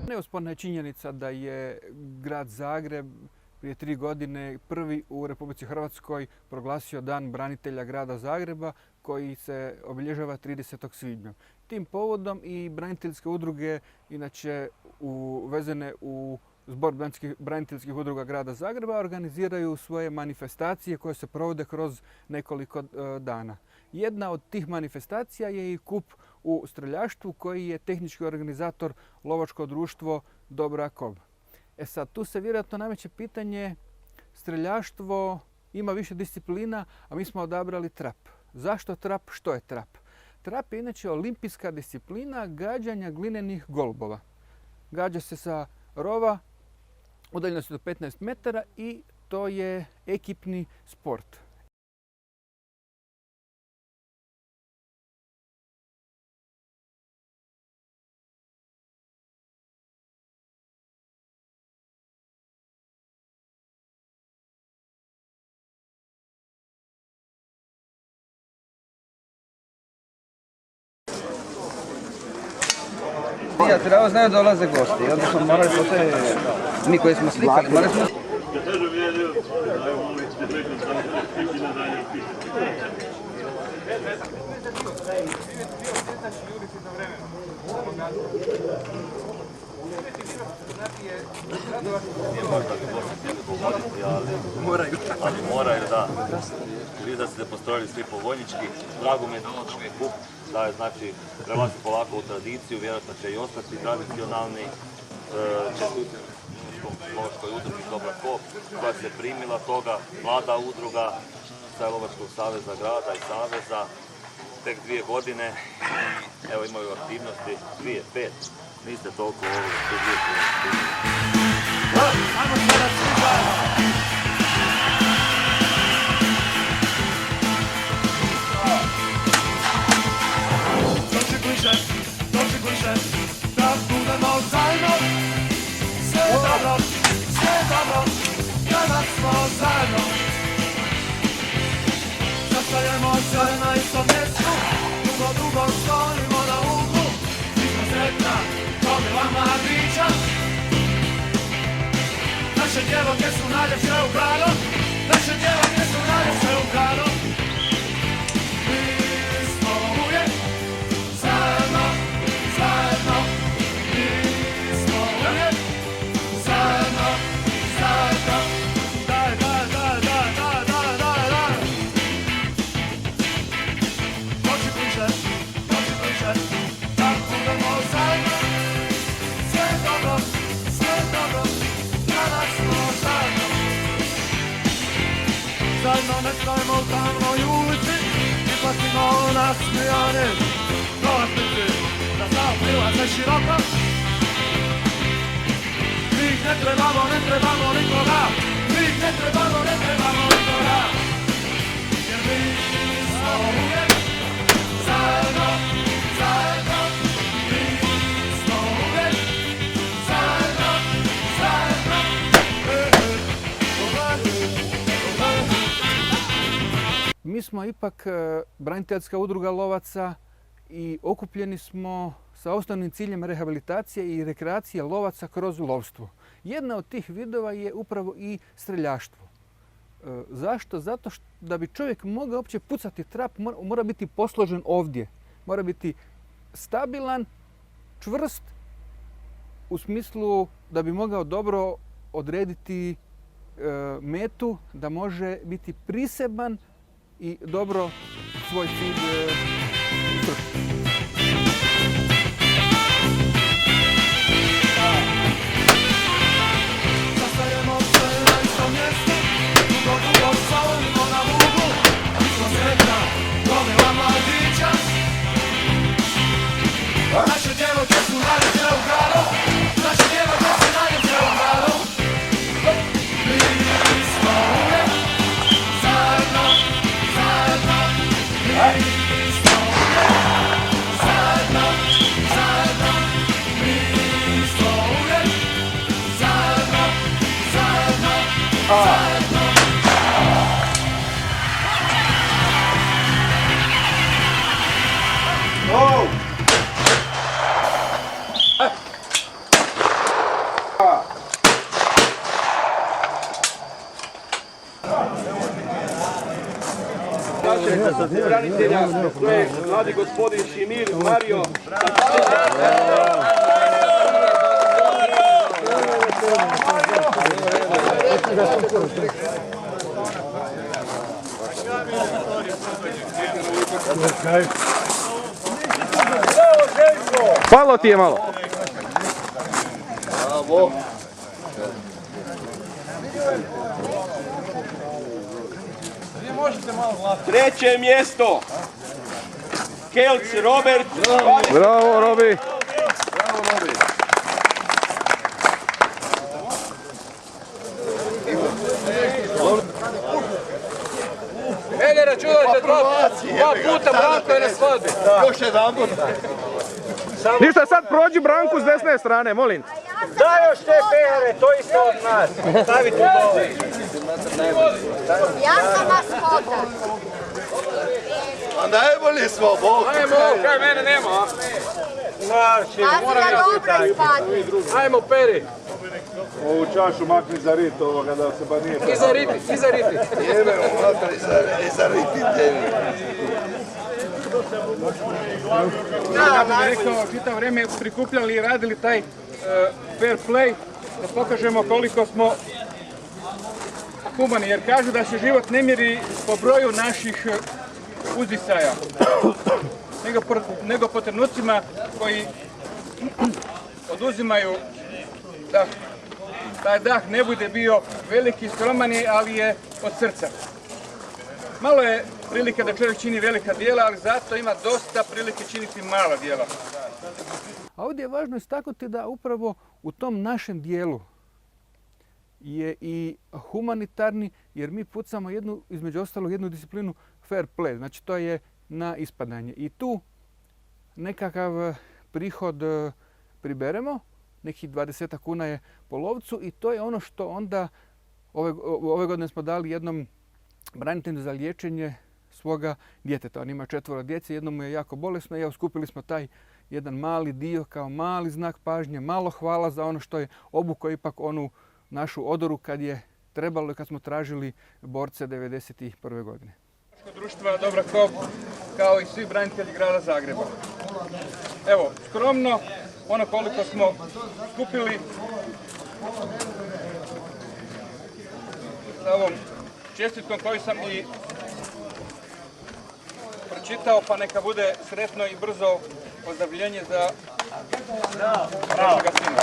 Neosporna je činjenica da je grad Zagreb prije 3 godine prvi u Republici Hrvatskoj proglasio Dan branitelja grada Zagreba koji se obilježava 30. svibnja. Tim povodom i braniteljske udruge, inače uvezene u Zbor braniteljskih udruga grada Zagreba, organiziraju svoje manifestacije koje se provode kroz nekoliko dana. Jedna od tih manifestacija je i kup u streljaštvu koji je tehnički organizator lovačko društvo Dobra kov. Sad, tu se vjerojatno nameće pitanje, streljaštvo ima više disciplina, a mi smo odabrali trap. Zašto trap? Što je trap? Trap je inače olimpijska disciplina gađanja glinenih golubova. Gađa se sa rova, udaljenosti do 15 metara i to je ekipni sport. Ja treba znaju dolaze gosti, onda smo morali postoje, mi koji smo slikali, morali smo... Moraju, da. Vidim da ste postrojili svi povojnički. Drago mi je da ovo drugi kup da je, znači, prelazi polako u tradiciju, vjerojatno će i ostati tradicionalni. Čestitam lovačkoj udrugi Dobra kov koja se primila toga, mlada udruga sa Lovačkog saveza grada i saveza, tek 2 godine i evo imaju aktivnosti 2-5. Niste toliko ovoga, to 2 Dođi bliže, da budemo zajedno. Sve dobro, kada smo zajedno. Zastajemo se na istom mjestu, dugo stojimo na uglu. Mi smo sretna, gomila mladića. Naše djevojke su najljepše u gradu, naše djevojke su najljepše u gradu. Mi smo uvijek zajedno, zajedno. Mi smo uvijek zajedno, zajedno. Daj. Dođi bliže, da budemo zajedno. Sve dobro, kada smo zajedno. Zajedno ne stojimo u tamnoj ulici i platimo nasmijane prolaznici da zaobilaze široko. Mi ih ne trebamo nikoga, mi ih ne trebamo nikoga. Jer mi smo uvijek zajedno, zajedno. Mi smo uvijek zajedno, zajedno. Mi smo ipak braniteljska udruga lovaca i okupljeni smo sa osnovnim ciljem rehabilitacije i rekreacije lovaca kroz lovstvo. Jedna od tih vidova je upravo i streljaštvo. Zašto? Zato što da bi čovjek mogao uopće pucati trap mora biti posložen ovdje. Mora biti stabilan, čvrst, u smislu da bi mogao dobro odrediti metu, da može biti priseban i dobro svoj cilj istrčiti. Zastajemo se na istom mjestu, dugo stojimo na uglu. Mi smo sretna, gomila mladića. Branitelja, to je mladi gospodin Šimir Mario. Palo ti je malo. Treće mjesto. Kelc Robert. Bravo, Robi. Mene računajte dva puta Branko je na svadbi. Još jedan put. Ništa, sad prođi Branku s desne strane, molim. Daj još te pehare, to isto od nas. Stavite dole. Ja sam maskota. A najbolji smo, Bog. Ajmo, kaj mene nema, a? Marši, Pazi da dobro ispadne. Ajmo, peri. Ovu čašu makni za rit ovoga da se bar nije... Iza riti. Jebe unutra i za rititelji. Ja bih rekao, čitav vreme prikupljali i radili taj fair play, da pokažemo koliko smo humani, jer kažu da se život ne mjeri po broju naših uzdisaja, nego po trenucima koji oduzimaju dah. Taj dah ne bude bio veliki, skromani, ali je od srca. Malo je prilike da čovjek čini velika djela, ali zato ima dosta prilike činiti mala djela. A ovdje je važno istaknuti da upravo u tom našem dijelu je i humanitarni, jer mi pucamo između ostalog jednu disciplinu fair play, znači to je na ispadanje. I tu nekakav prihod priberemo, nekih 20 kuna je po lovcu i to je ono što onda ove godine smo dali jednom branitelju za liječenje svoga djeteta. On ima 4 djece, jedno mu je jako bolesno i evo skupili smo taj jedan mali dio kao mali znak pažnje, malo hvala za ono što je obukao ipak onu našu odoru kad je trebalo i kad smo tražili borce 1991. godine. Društva Dobra Kob kao i svi branitelji grada Zagreba. Evo, skromno, ono koliko smo skupili sa ovom čestitkom koju sam i pročitao, pa neka bude sretno i brzo pozdravljenje za našega sina.